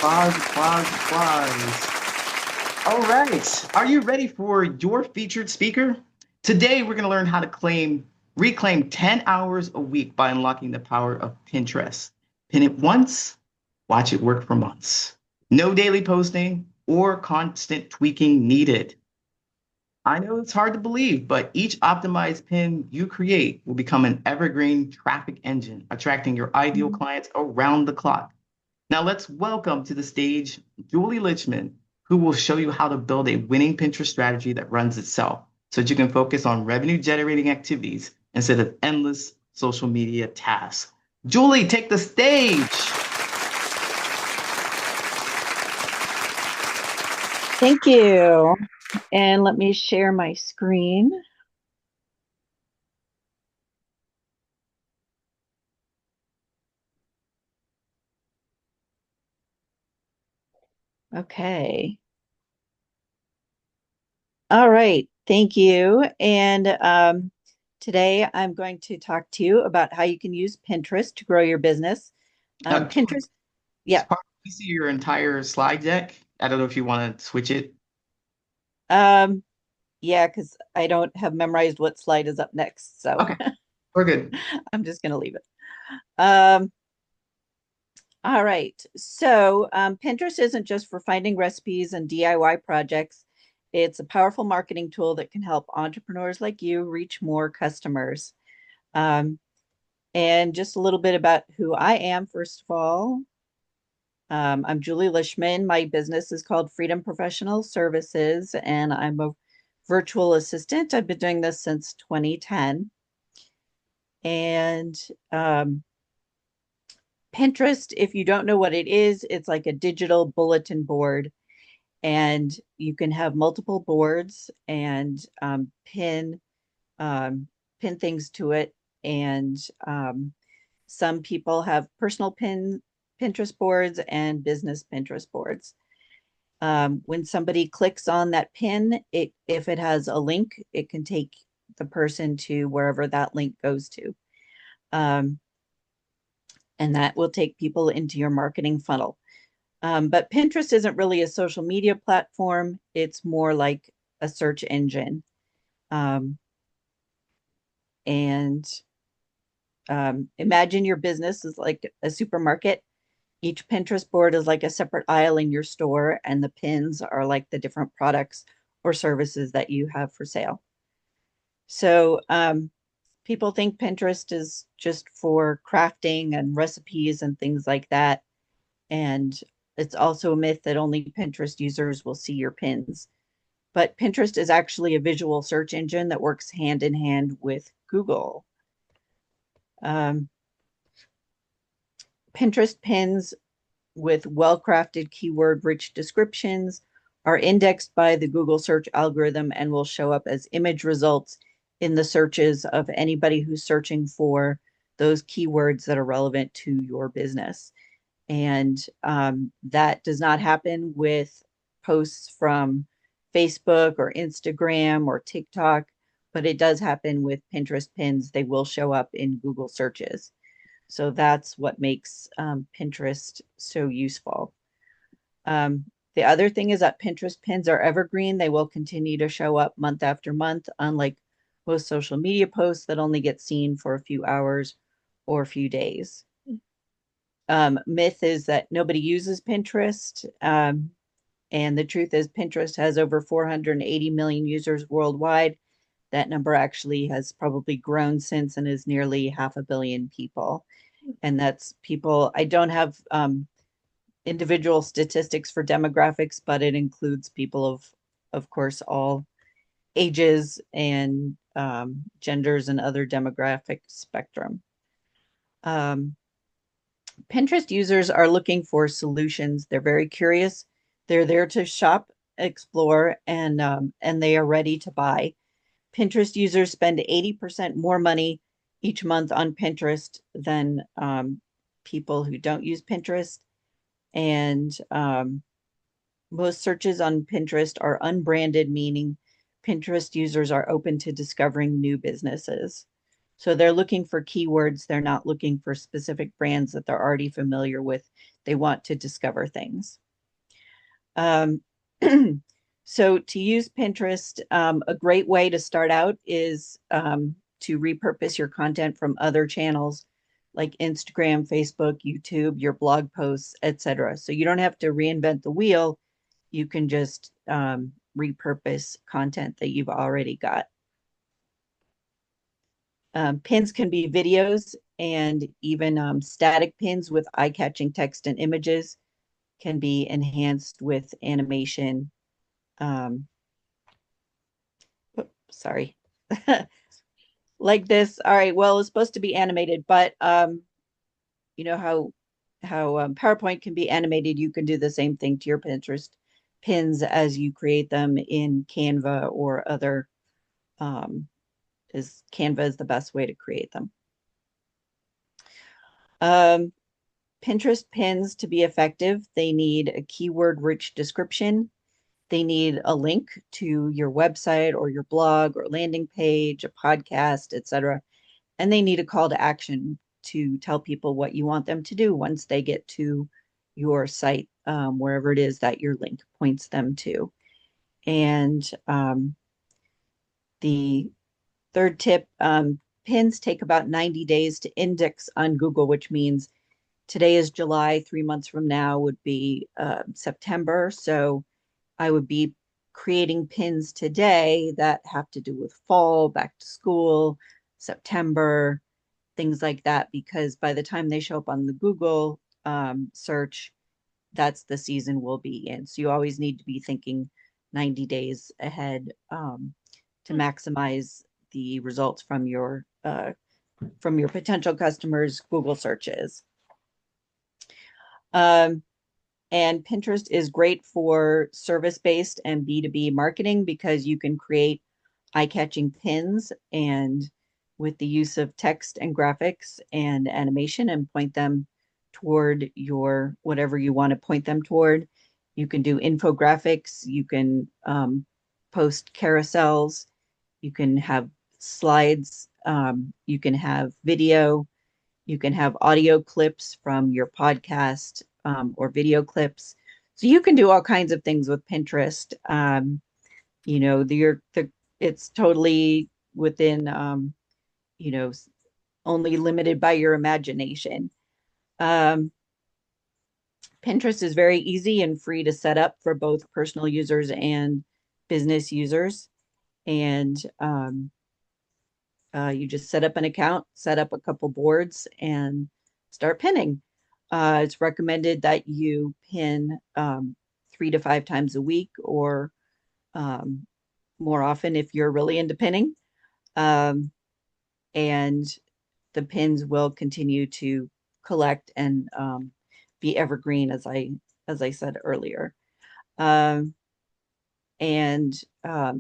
Applause, applause, applause. All right. Are you ready for your featured speaker? Today, we're going to learn how to reclaim 10 hours a week by unlocking the power of Pinterest. Pin it once, watch it work for months. No daily posting or constant tweaking needed. I know it's hard to believe, but each optimized pin you create will become an evergreen traffic engine, attracting your ideal clients around the clock. Now let's welcome to the stage Julie Lichtman, who will show you how to build a winning Pinterest strategy that runs itself so that you can focus on revenue generating activities instead of endless social media tasks. Julie, take the stage. Thank you. And let me share my screen. Okay. All right. Thank you. And today I'm going to talk to you about how you can use Pinterest to grow your business. Julie, Pinterest, it's yeah. part we see your entire slide deck. I don't know if you want to switch it. Um, yeah, because I don't have memorized what slide is up next. So Okay, we're good. I'm just going to leave it. Um, all right. So Pinterest isn't just for finding recipes and DIY projects. It's a powerful marketing tool that can help entrepreneurs like you reach more customers. Um, and just a little bit about who I am, first of all. I'm Julie Lishman. My business is called Freedom Professional Services, and I'm a virtual assistant. I've been doing this since 2010. And Pinterest, if you don't know what it is, it's like a digital bulletin board, and you can have multiple boards and um, pin things to it. And some people have personal Pinterest boards and business Pinterest boards. When somebody clicks on that pin, if it has a link, it can take the person to wherever that link goes to. Um, and that will take people into your marketing funnel. But Pinterest isn't really a social media platform. It's more like a search engine. Um, and Imagine your business is like a supermarket. Each Pinterest board is like a separate aisle in your store, and the pins are like the different products or services that you have for sale. So people think Pinterest is just for crafting and recipes and things like that. And it's also a myth that only Pinterest users will see your pins. But Pinterest is actually a visual search engine that works hand in hand with Google. Um, Pinterest pins with well-crafted keyword-rich descriptions are indexed by the Google search algorithm and will show up as image results in the searches of anybody who's searching for those keywords that are relevant to your business. And that does not happen with posts from Facebook or Instagram or TikTok, but it does happen with Pinterest pins. They will show up in Google searches. So that's what makes Pinterest so useful. The other thing is that Pinterest pins are evergreen. They will continue to show up month after month, unlike most social media posts that only get seen for a few hours or a few days. Myth is that nobody uses Pinterest. And the truth is, Pinterest has over 480 million users worldwide. That number actually has probably grown since and is nearly 500 million people. And that's people, I don't have individual statistics for demographics, but it includes people of course, all ages and genders and other demographic spectrum. Um, Pinterest users are looking for solutions. They're very curious. They're there to shop, explore, and they are ready to buy. Pinterest users spend 80% more money each month on Pinterest than people who don't use Pinterest. And most searches on Pinterest are unbranded, meaning Pinterest users are open to discovering new businesses. So they're looking for keywords. They're not looking for specific brands that they're already familiar with. They want to discover things. Um, so to use Pinterest, a great way to start out is to repurpose your content from other channels like Instagram, Facebook, YouTube, your blog posts, etc. So you don't have to reinvent the wheel. You can just repurpose content that you've already got. Pins can be videos and even static pins with eye-catching text and images can be enhanced with animation. Um, sorry. Like this. All right. Well, it's supposed to be animated, but you know how PowerPoint can be animated. You can do the same thing to your Pinterest pins as you create them in Canva or other. Is Canva is the best way to create them. Um, Pinterest pins to be effective, they need a keyword-rich description. They need a link to your website or your blog or landing page, a podcast, etc. And they need a call to action to tell people what you want them to do once they get to your site, wherever it is that your link points them to. And the third tip, pins take about 90 days to index on Google, which means today is July, 3 months from now would be September. So I would be creating pins today that have to do with fall, back to school, September, things like that, because by the time they show up on the Google search, that's the season we'll be in. So you always need to be thinking 90 days ahead to maximize the results from your potential customers' Google searches. Um, and Pinterest is great for service-based and B2B marketing because you can create eye-catching pins and with the use of text and graphics and animation and point them toward your whatever you want to point them toward. You can do infographics, you can post carousels, you can have slides, you can have video, you can have audio clips from your podcast or video clips. So you can do all kinds of things with Pinterest. You know, it's totally within, you know, only limited by your imagination. Um, Pinterest is very easy and free to set up for both personal users and business users. And you just set up an account, set up a couple boards, and start pinning. It's recommended that you pin 3 to 5 times a week or um, more often if you're really into pinning. Um, and the pins will continue to collect and be evergreen, as I said earlier. Um, and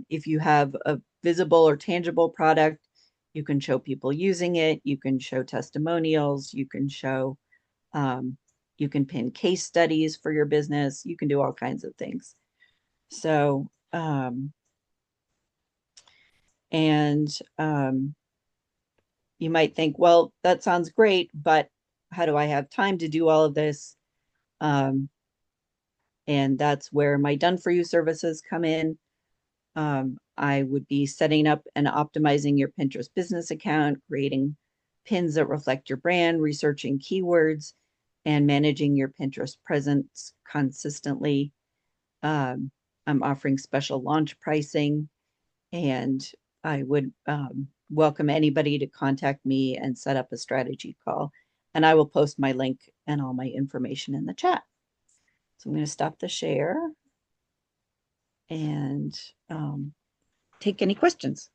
if you have a visible or tangible product, you can show people using it. You can show testimonials. You can show, you can pin case studies for your business. You can do all kinds of things. So, and you might think, well, that sounds great, but how do I have time to do all of this? And that's where my done for you services come in. I would be setting up and optimizing your Pinterest business account, creating pins that reflect your brand, researching keywords, and managing your Pinterest presence consistently. Um, I'm offering special launch pricing, and I would welcome anybody to contact me and set up a strategy call. And I will post my link and all my information in the chat. So I'm going to stop the share and take any questions.